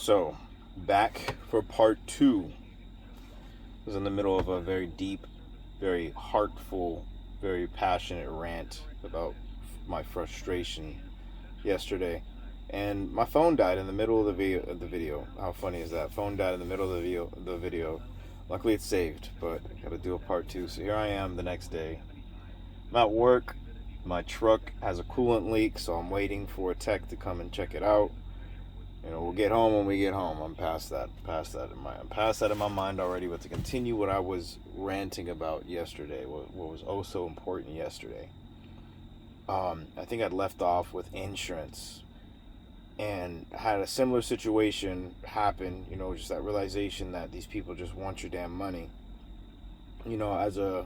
So, back for part two. I was in the middle of a very deep, very heartful, very passionate rant about my frustration yesterday, and my phone died in the middle of the video. How funny is that? Phone died in the middle of the video. Luckily, it's saved, but I gotta do a part two. So here I am the next day. I'm at work. My truck has a coolant leak, so I'm waiting for a tech to come and check it out. We'll get home when we get home. I'm past that. I'm past that in my mind already. But to continue what I was ranting about yesterday, what was oh so important yesterday. I think I'd left off with insurance, and had a similar situation happen. Just that realization that these people just want your damn money. As a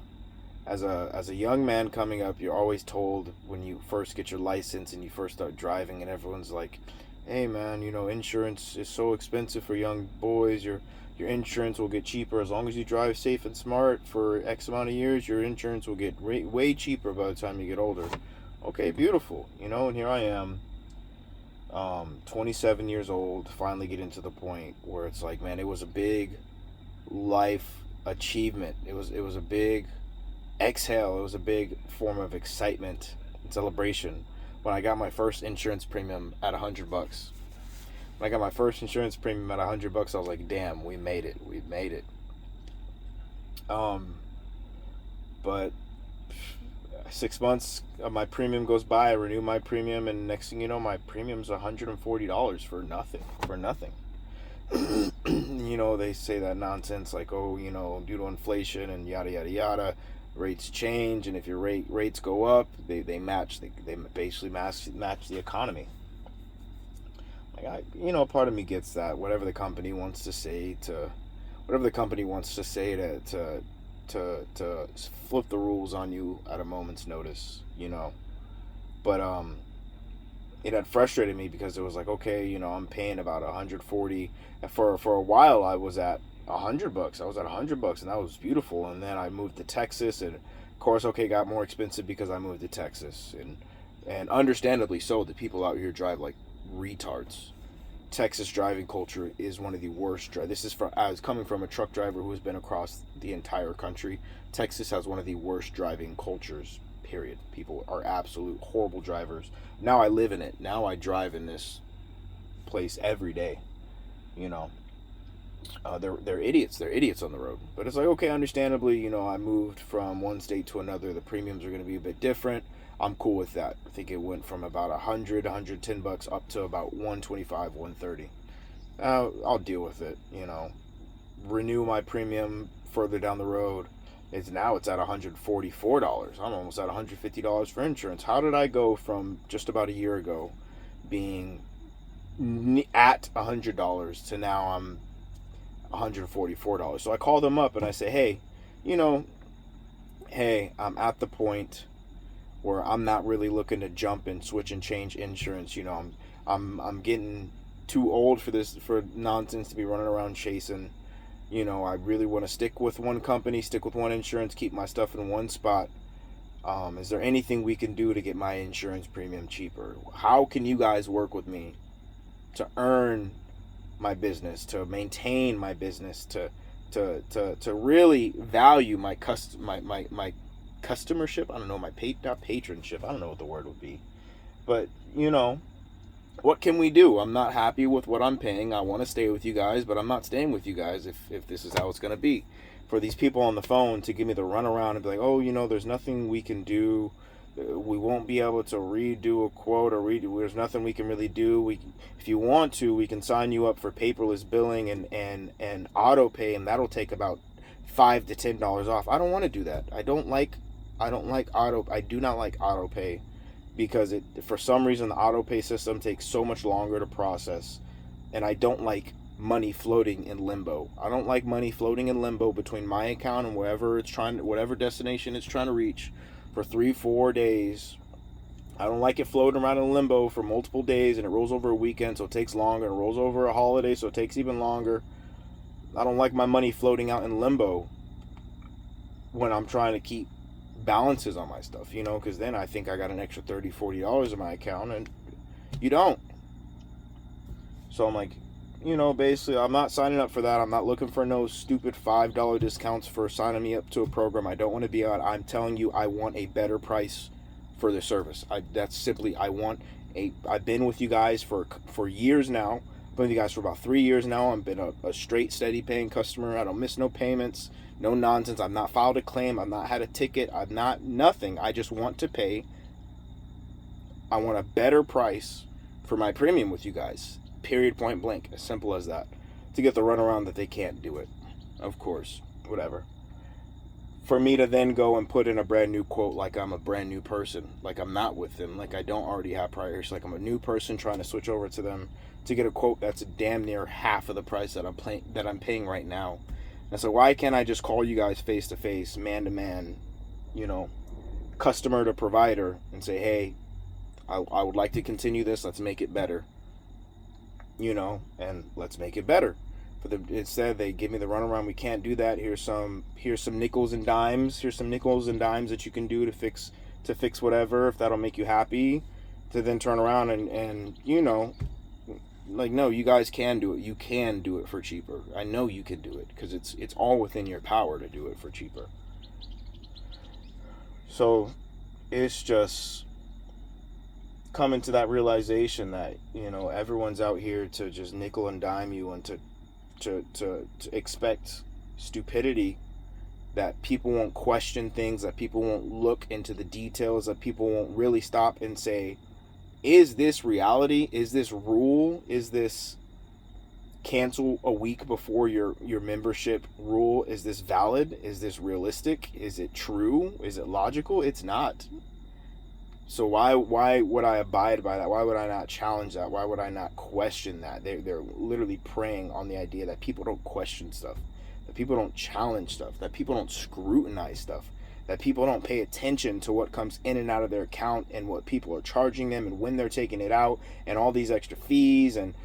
young man coming up, you're always told when you first get your license and you first start driving, and everyone's like, hey man, insurance is so expensive for young boys. Your insurance will get cheaper as long as you drive safe and smart for X amount of years. Your insurance will get way cheaper by the time you get older. Okay, beautiful. And here I am, 27 years old, finally getting to the point where it's like, man, it was a big life achievement. It was a big exhale. It was a big form of excitement and celebration when I got my first insurance premium at $100. When I got my first insurance premium at $100, I was like, damn, we made it. We made it. But 6 months of my premium goes by, I renew my premium, and next thing you know, my premium's $140 for nothing. They say that nonsense like, due to inflation and yada yada yada, rates change, and if your rates go up, they basically match the economy. Part of me gets that. Whatever the company wants to say to flip the rules on you at a moment's notice, But it had frustrated me because it was like, okay, I'm paying about 140. For a while, I was at $100. I was at $100, and that was beautiful. And then I moved to Texas, and of course, got more expensive because I moved to Texas, and understandably so. The people out here drive like retards. Texas driving culture is one of the worst. This is coming from a truck driver who has been across the entire country. Texas has one of the worst driving cultures. Period. People are absolute horrible drivers. Now I live in it. Now I drive in this place every day. They're idiots. They're idiots on the road. But it's like, okay, understandably, I moved from one state to another. The premiums are going to be a bit different. I'm cool with that. I think it went from about $110 up to about $125, $130. I'll deal with it. Renew my premium further down the road. It's at $144. I'm almost at $150 for insurance. How did I go from just about a year ago being at $100 to now I'm $144? So I call them up and I say, hey, I'm at the point where I'm not really looking to jump and switch and change insurance. I'm getting too old for nonsense to be running around chasing. I really want to stick with one company, stick with one insurance, keep my stuff in one spot. Is there anything we can do to get my insurance premium cheaper? How can you guys work with me to earn my business, to maintain my business, to really value my customership? I don't know, not patronship. I don't know what the word would be. But, what can we do? I'm not happy with what I'm paying. I want to stay with you guys, but I'm not staying with you guys if this is how it's going to be. For these people on the phone to give me the runaround and be like, oh, there's nothing we can do. We won't be able to redo a quote there's nothing we can really do. If you want to, we can sign you up for paperless billing and auto pay, and that'll take about $5 to $10 off. I don't want to do that. I do not like auto pay. Because for some reason, the auto pay system takes so much longer to process. And I don't like money floating in limbo. I don't like money floating in limbo between my account and whatever destination it's trying to reach for 3-4 days. I don't like it floating around in limbo for multiple days, and it rolls over a weekend, so it takes longer. It rolls over a holiday, so it takes even longer. I don't like my money floating out in limbo when I'm trying to keep balances on my stuff, because then I think I got an extra $30-$40 in my account, and you don't. So I'm like, basically, I'm not signing up for that. I'm not looking for no stupid $5 discounts for signing me up to a program I don't want to be on. I'm telling you, I want a better price for the service. I've been with you guys for years now. I've been with you guys for about 3 years now. I've been a straight, steady paying customer. I don't miss no payments, no nonsense. I've not filed a claim. I've not had a ticket. I've not, nothing. I just want to pay. I want a better price for my premium with you guys. Period, point blank. As simple as that. To get the runaround that they can't do it. Of course. Whatever. For me to then go and put in a brand new quote like I'm a brand new person. Like I'm not with them. Like I don't already have prior history. Like I'm a new person trying to switch over to them to get a quote that's damn near half of the price that I'm paying right now. And so why can't I just call you guys face to face, man to man, customer to provider, and say, hey, I would like to continue this. Let's make it better. And let's make it better. Instead, they give me the runaround. We can't do that. Here's some nickels and dimes. Here's some nickels and dimes that you can do to fix whatever, if that'll make you happy. To then turn around and no, you guys can do it. You can do it for cheaper. I know you can do it because it's all within your power to do it for cheaper. So it's just coming to that realization that everyone's out here to just nickel and dime you and to expect stupidity, that people won't question things, that people won't look into the details, that people won't really stop and say, is this reality? Is this rule? Is this cancel a week before your membership rule? Is this valid? Is this realistic? Is it true? Is it logical? It's not. So why would I abide by that? Why would I not challenge that? Why would I not question that? They're literally preying on the idea that people don't question stuff, that people don't challenge stuff, that people don't scrutinize stuff, that people don't pay attention to what comes in and out of their account and what people are charging them and when they're taking it out and all these extra fees and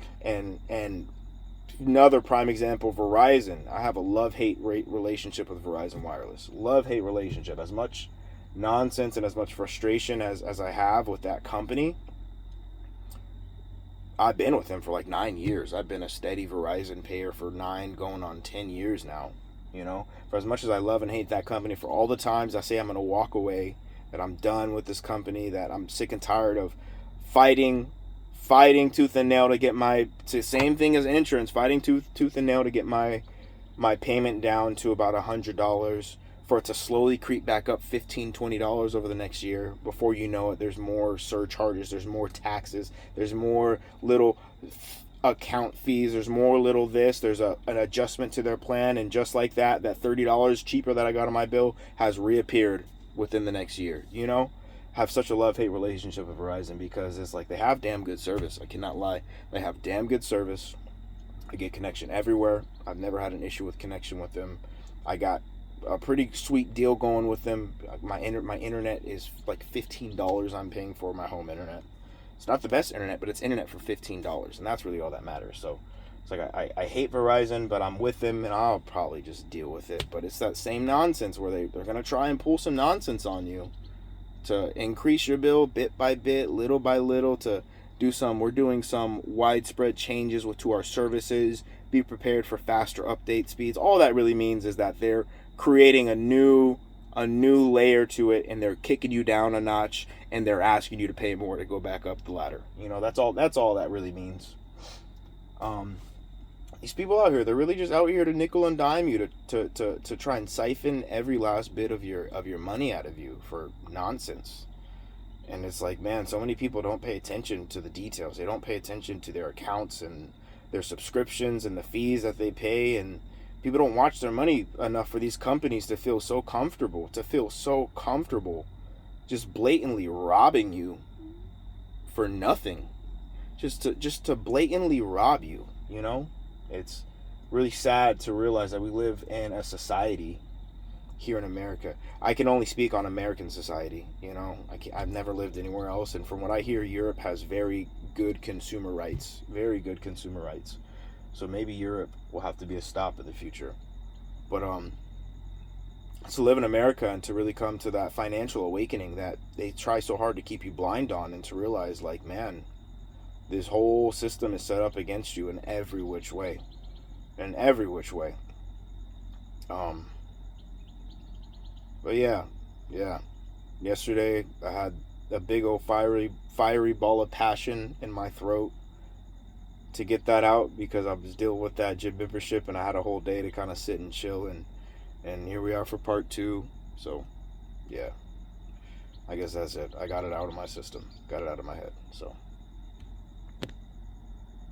another prime example, Verizon. I have a love-hate relationship with Verizon Wireless. Love-hate relationship. As much nonsense and as much frustration as I have with that company, I've been with them for like 9 years. I've been a steady Verizon payer for 9 going on 10 years now. For as much as I love and hate that company, for all the times I say I'm going to walk away, that I'm done with this company, that I'm sick and tired of fighting tooth and nail to get it's the same thing as insurance, fighting tooth and nail to get my payment down to about $100, for it to slowly creep back up $15-$20 over the next year. Before you know it, there's more surcharges, there's more taxes, there's more little account fees, there's more little this, there's an adjustment to their plan, and just like that $30 cheaper that I got on my bill has reappeared within the next year. Have such a love-hate relationship with Verizon because it's like they have damn good service. I cannot lie. They have damn good service. I get connection everywhere. I've never had an issue with connection with them. I got a pretty sweet deal going with them. My internet is like $15 I'm paying for my home internet. It's not the best internet, but it's internet for $15, and that's really all that matters. So it's like I hate Verizon, but I'm with them, and I'll probably just deal with it. But it's that same nonsense where they're going to try and pull some nonsense on you to increase your bill bit by bit, little by little, to we're doing some widespread changes to our services. Be prepared for faster update speeds. All that really means is that they're creating a new layer to it, and they're kicking you down a notch, and they're asking you to pay more to go back up the ladder. That's all that really means. These people out here, they're really just out here to nickel and dime you, to try and siphon every last bit of your money out of you for nonsense. And it's like, man, so many people don't pay attention to the details. They don't pay attention to their accounts and their subscriptions and the fees that they pay, and people don't watch their money enough for these companies to feel so comfortable just blatantly robbing you for nothing, just to blatantly rob you. It's really sad to realize that we live in a society here in America. I can only speak on American society. I've never lived anywhere else, and from what I hear, Europe has very good consumer rights. So maybe Europe will have to be a stop in the future. But to live in America and to really come to that financial awakening that they try so hard to keep you blind on, and to realize, like, man, This whole system is set up against you in every which way. In every which way. But yeah. Yesterday I had a big old fiery ball of passion in my throat to get that out because I was dealing with that gym membership and I had a whole day to kind of sit and chill, and here we are for part 2. So yeah, I guess that's it. I got it out of my system, got it out of my head. So